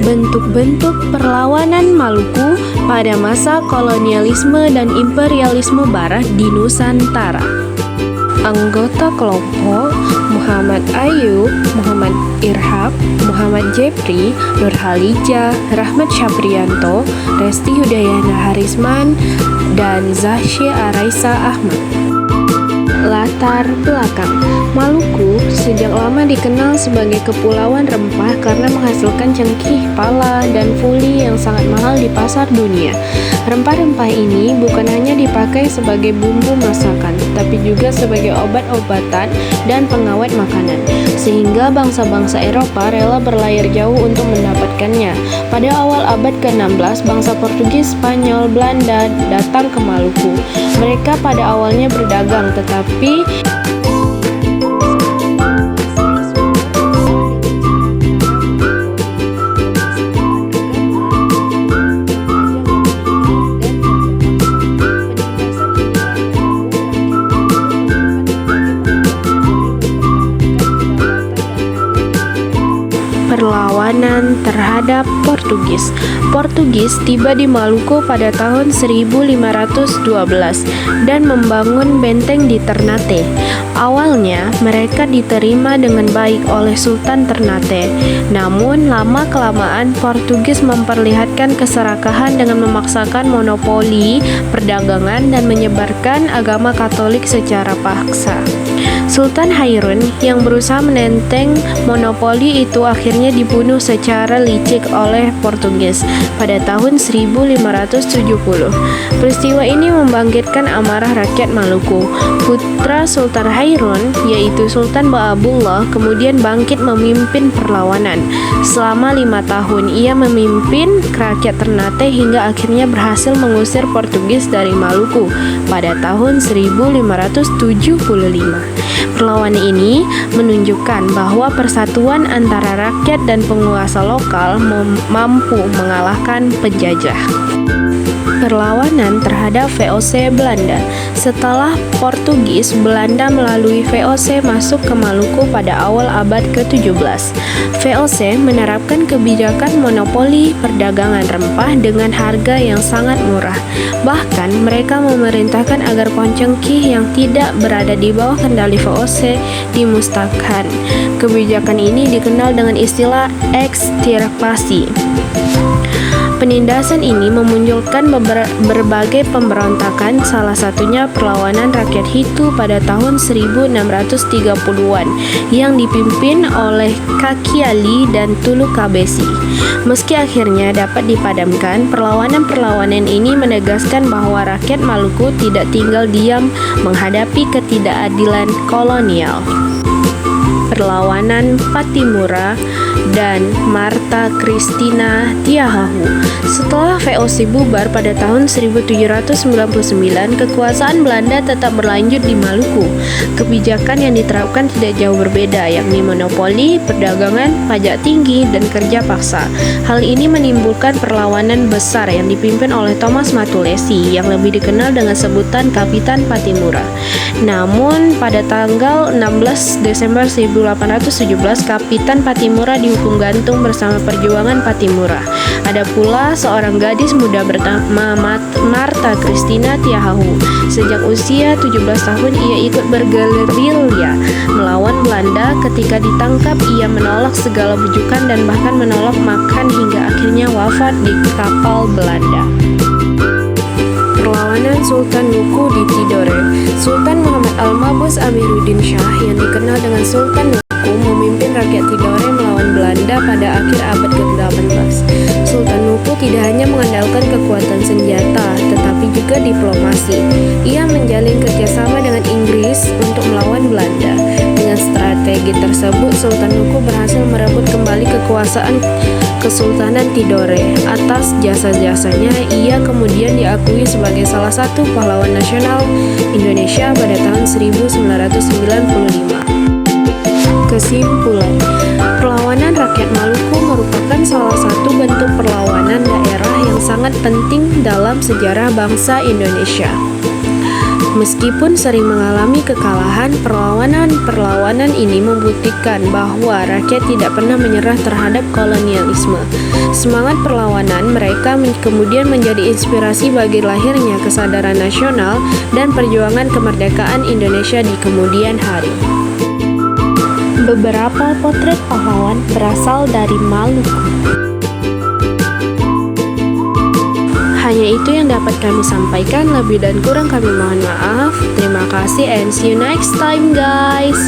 Bentuk-bentuk perlawanan Maluku pada masa kolonialisme dan imperialisme Barat di Nusantara. Anggota kelompok Muhammad Ayub, Muhammad Irhab, Muhammad Jepri, Nurhalijah, Rahmat Syapriyanto, Resti Hudayana Harisman, dan Zahsya Araisa Ahmad. Latar belakang Maluku sejak lama dikenal sebagai kepulauan rempah karena menghasilkan cengkih, pala, dan fuli yang sangat mahal di pasar dunia. Rempah-rempah ini bukan hanya dipakai sebagai bumbu masakan, tapi juga sebagai obat-obatan dan pengawet makanan, sehingga bangsa-bangsa Eropa rela berlayar jauh untuk mendapatkannya. Pada awal abad ke-16, bangsa Portugis, Spanyol, Belanda datang ke Maluku. Mereka pada awalnya berdagang, tetapi perlawanan terhadap Portugis. Portugis tiba di Maluku pada tahun 1512 dan membangun benteng di Ternate. Awalnya mereka diterima dengan baik oleh Sultan Ternate. Namun lama-kelamaan Portugis memperlihatkan keserakahan dengan memaksakan monopoli perdagangan dan menyebarkan agama Katolik secara paksa. Sultan Hairun yang berusaha menenteng monopoli itu akhirnya dibunuh secara licik oleh Portugis pada tahun 1570. Peristiwa ini membangkitkan amarah rakyat Maluku. Putra Sultan Hairun, yaitu Sultan Ba'abullah, kemudian bangkit memimpin perlawanan. Selama 5 tahun ia memimpin rakyat Ternate hingga akhirnya berhasil mengusir Portugis dari Maluku pada tahun 1575. Perlawanan ini menunjukkan bahwa persatuan antara rakyat dan penguasa lokal mampu mengalahkan penjajah. Perlawanan terhadap VOC Belanda. Setelah Portugis, Belanda melalui VOC masuk ke Maluku pada awal abad ke-17. VOC menerapkan kebijakan monopoli perdagangan rempah dengan harga yang sangat murah. Bahkan mereka memerintahkan agar pohon cengkih yang tidak berada di bawah kendali VOC dimusnahkan. Kebijakan ini dikenal dengan istilah ekstirpasi. Penindasan ini memunculkan berbagai pemberontakan, salah satunya perlawanan rakyat Hitu pada tahun 1630-an yang dipimpin oleh Kaki Ali dan Tulu Kabesi. Meski akhirnya dapat dipadamkan, perlawanan-perlawanan ini menegaskan bahwa rakyat Maluku tidak tinggal diam menghadapi ketidakadilan kolonial. Perlawanan Patimura dan Marta Christina Tiahahu. Setelah VOC bubar pada tahun 1799, kekuasaan Belanda tetap berlanjut di Maluku. Kebijakan yang diterapkan tidak jauh berbeda, yakni monopoli, perdagangan, pajak tinggi, dan kerja paksa. Hal ini menimbulkan perlawanan besar yang dipimpin oleh Thomas Matulesi yang lebih dikenal dengan sebutan Kapitan Patimura. Namun pada tanggal 16 Desember 1817, Kapitan Patimura dihukum gantung bersama perjuangan Patimura. Ada pula seorang gadis muda bernama Marta Christina Tiahahu. Sejak usia 17 tahun ia ikut bergerilya melawan Belanda. Ketika ditangkap ia menolak segala bujukan dan bahkan menolak makan hingga akhirnya wafat di kapal Belanda. Perlawanan Sultan Nuku di Tidore. Sultan Muhammad Al-Mabus Amiruddin Shah yang dikenal dengan Sultan Nuku memimpin rakyat Tidore melawan Belanda pada akhir abad ke-18. Sultan Nuku tidak hanya mengandalkan kekuatan senjata, tetapi juga diplomasi. Ia menjalin kerjasama dengan Inggris untuk melawan Belanda. Dengan strategi tersebut, Sultan Nuku berhasil merebut kembali kekuasaan Kesultanan Tidore. Atas jasa-jasanya, ia kemudian diakui sebagai salah satu pahlawan nasional Indonesia pada tahun 1995. Kesimpulan, perlawanan rakyat Maluku merupakan salah satu bentuk perlawanan daerah yang sangat penting dalam sejarah bangsa Indonesia. Meskipun sering mengalami kekalahan, perlawanan ini membuktikan bahwa rakyat tidak pernah menyerah terhadap kolonialisme. Semangat perlawanan mereka kemudian menjadi inspirasi bagi lahirnya kesadaran nasional dan perjuangan kemerdekaan Indonesia di kemudian hari. Beberapa potret pahlawan berasal dari Maluku. Hanya itu yang dapat kami sampaikan, lebih dan kurang kami mohon maaf. Terima kasih and see you next time guys.